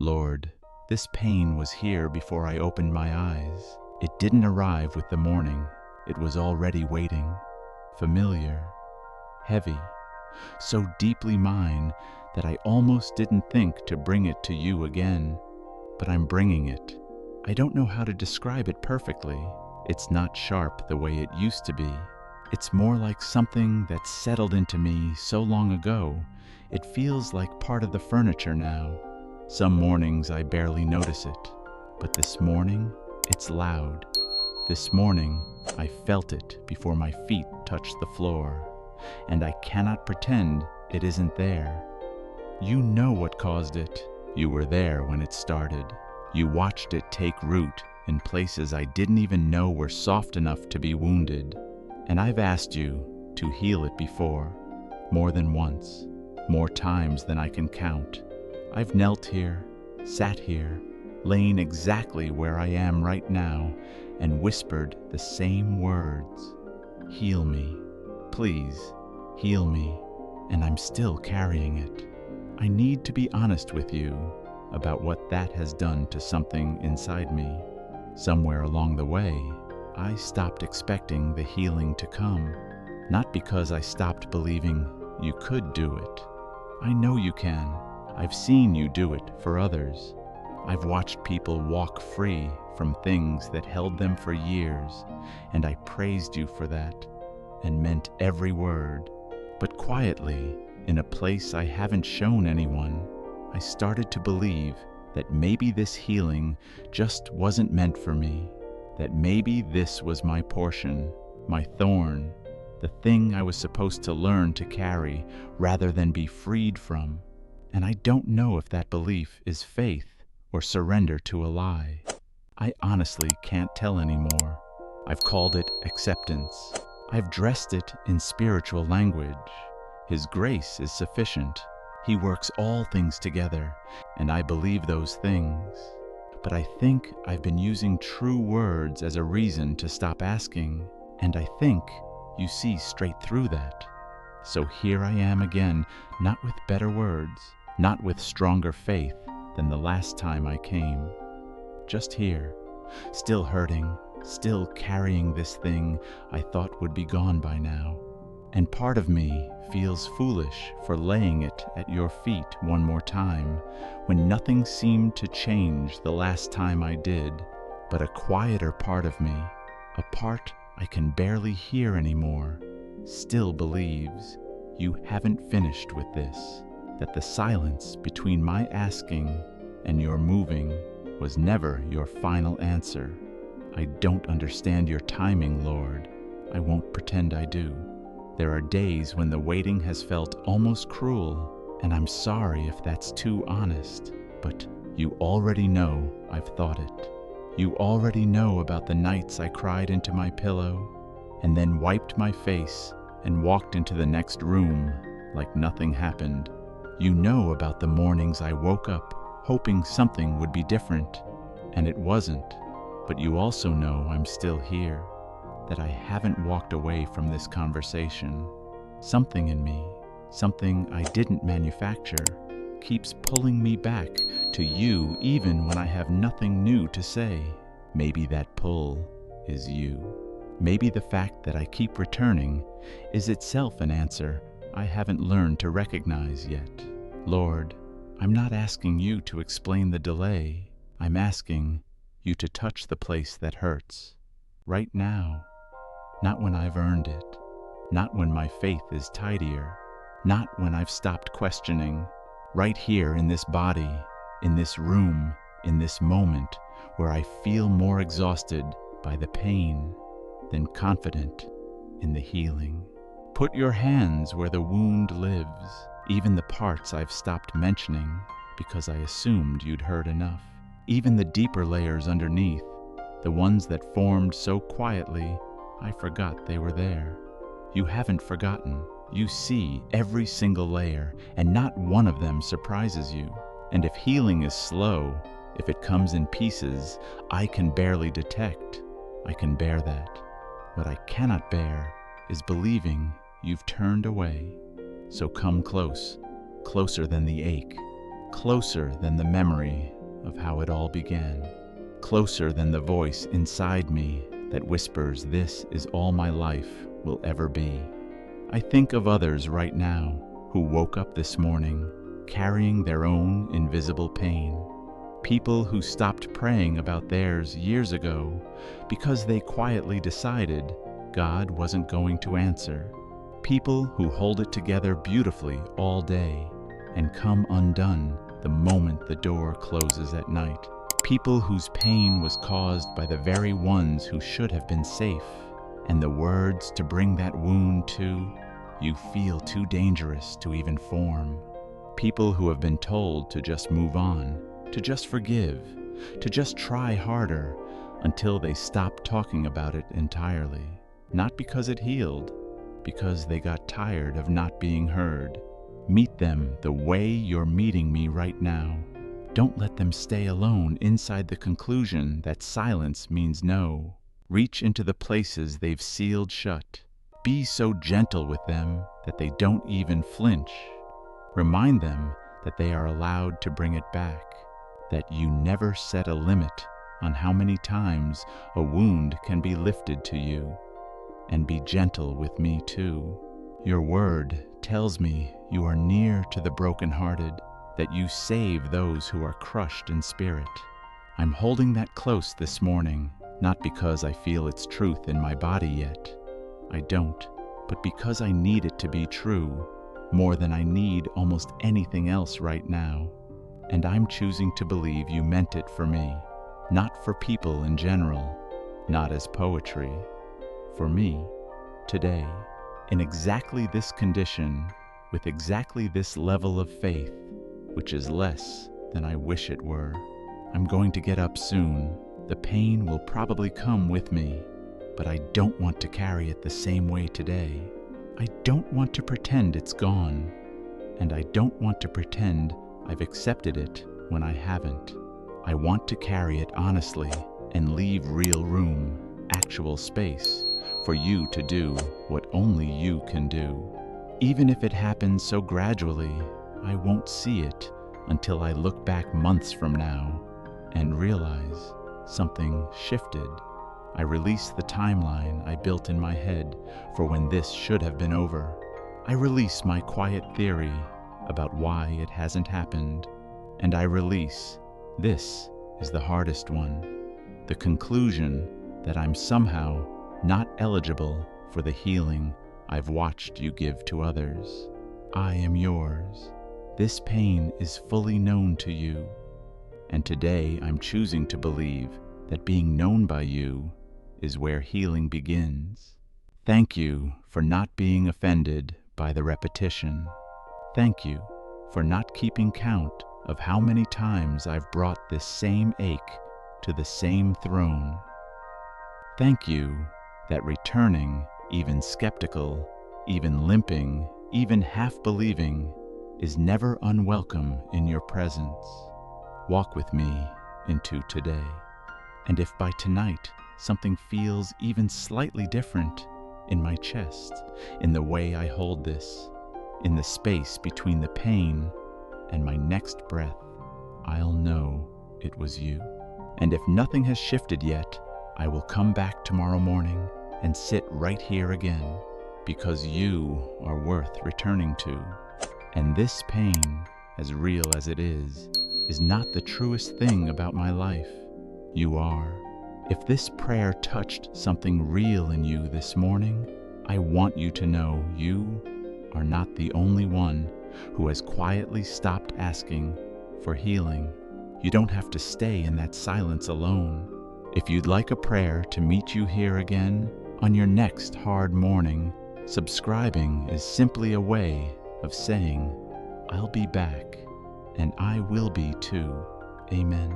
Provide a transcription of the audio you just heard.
Lord, this pain was here before I opened my eyes. It didn't arrive with the morning. It was already waiting, familiar, heavy, so deeply mine that I almost didn't think to bring it to you again. But I'm bringing it. I don't know how to describe it perfectly. It's not sharp the way it used to be. It's more like something that settled into me so long ago. It feels like part of the furniture now. Some mornings I barely notice it, but this morning it's loud. This morning I felt it before my feet touched the floor, and I cannot pretend it isn't there. You know what caused it. You were there when it started. You watched it take root in places I didn't even know were soft enough to be wounded. And I've asked you to heal it before, more than once, more times than I can count. I've knelt here, sat here, lain exactly where I am right now, and whispered the same words. Heal me, please, heal me, and I'm still carrying it. I need to be honest with you about what that has done to something inside me. Somewhere along the way, I stopped expecting the healing to come, not because I stopped believing you could do it. I know you can. I've seen you do it for others. I've watched people walk free from things that held them for years, and I praised you for that and meant every word. But quietly, in a place I haven't shown anyone, I started to believe that maybe this healing just wasn't meant for me, that maybe this was my portion, my thorn, the thing I was supposed to learn to carry rather than be freed from. And I don't know if that belief is faith or surrender to a lie. I honestly can't tell anymore. I've called it acceptance. I've dressed it in spiritual language. His grace is sufficient. He works all things together, and I believe those things. But I think I've been using true words as a reason to stop asking, and I think you see straight through that. So here I am again, not with better words, not with stronger faith than the last time I came. Just here, still hurting, still carrying this thing I thought would be gone by now. And part of me feels foolish for laying it at your feet one more time, when nothing seemed to change the last time I did. But a quieter part of me, a part I can barely hear anymore, still believes you haven't finished with this, that the silence between my asking and your moving was never your final answer. I don't understand your timing, Lord. I won't pretend I do. There are days when the waiting has felt almost cruel, and I'm sorry if that's too honest, but you already know I've thought it. You already know about the nights I cried into my pillow and then wiped my face and walked into the next room like nothing happened. You know about the mornings I woke up hoping something would be different, and it wasn't. But you also know I'm still here, that I haven't walked away from this conversation. Something in me, something I didn't manufacture, keeps pulling me back to you even when I have nothing new to say. Maybe that pull is you. Maybe the fact that I keep returning is itself an answer I haven't learned to recognize yet. Lord, I'm not asking you to explain the delay. I'm asking you to touch the place that hurts, right now. Not when I've earned it, not when my faith is tidier, not when I've stopped questioning. Right here in this body, in this room, in this moment, where I feel more exhausted by the pain than confident in the healing. Put your hands where the wound lives, even the parts I've stopped mentioning because I assumed you'd heard enough. Even the deeper layers underneath, the ones that formed so quietly, I forgot they were there. You haven't forgotten. You see every single layer, and not one of them surprises you. And if healing is slow, if it comes in pieces I can barely detect, I can bear that. What I cannot bear is believing you've turned away. So come close, closer than the ache, closer than the memory of how it all began, closer than the voice inside me that whispers this is all my life will ever be. I think of others right now who woke up this morning carrying their own invisible pain. People who stopped praying about theirs years ago because they quietly decided God wasn't going to answer. People who hold it together beautifully all day and come undone the moment the door closes at night. People whose pain was caused by the very ones who should have been safe, and the words to bring that wound to you feel too dangerous to even form. People who have been told to just move on, to just forgive, to just try harder until they stop talking about it entirely. Not because it healed, because they got tired of not being heard. Meet them the way you're meeting me right now. Don't let them stay alone inside the conclusion that silence means no. Reach into the places they've sealed shut. Be so gentle with them that they don't even flinch. Remind them that they are allowed to bring it back, that you never set a limit on how many times a wound can be lifted to you. And be gentle with me too. Your word tells me you are near to the brokenhearted, that you save those who are crushed in spirit. I'm holding that close this morning, not because I feel its truth in my body yet. I don't, but because I need it to be true, more than I need almost anything else right now. And I'm choosing to believe you meant it for me, not for people in general, not as poetry. For me, today, in exactly this condition, with exactly this level of faith, which is less than I wish it were. I'm going to get up soon. The pain will probably come with me, but I don't want to carry it the same way today. I don't want to pretend it's gone, and I don't want to pretend I've accepted it when I haven't. I want to carry it honestly and leave real room, actual space, for you to do what only you can do. Even if it happens so gradually, I won't see it until I look back months from now and realize something shifted. I release the timeline I built in my head for when this should have been over. I release my quiet theory about why it hasn't happened, and I release, this is the hardest one, the conclusion that I'm somehow not eligible for the healing I've watched you give to others. I am yours. This pain is fully known to you, and today I'm choosing to believe that being known by you is where healing begins. Thank you for not being offended by the repetition. Thank you for not keeping count of how many times I've brought this same ache to the same throne. Thank you that returning, even skeptical, even limping, even half believing, is never unwelcome in your presence. Walk with me into today. And if by tonight something feels even slightly different in my chest, in the way I hold this, in the space between the pain and my next breath, I'll know it was you. And if nothing has shifted yet, I will come back tomorrow morning and sit right here again, because you are worth returning to. And this pain, as real as it is not the truest thing about my life. You are. If this prayer touched something real in you this morning, I want you to know you are not the only one who has quietly stopped asking for healing. You don't have to stay in that silence alone. If you'd like a prayer to meet you here again on your next hard morning, subscribing is simply a way of saying, I'll be back, and I will be too. Amen.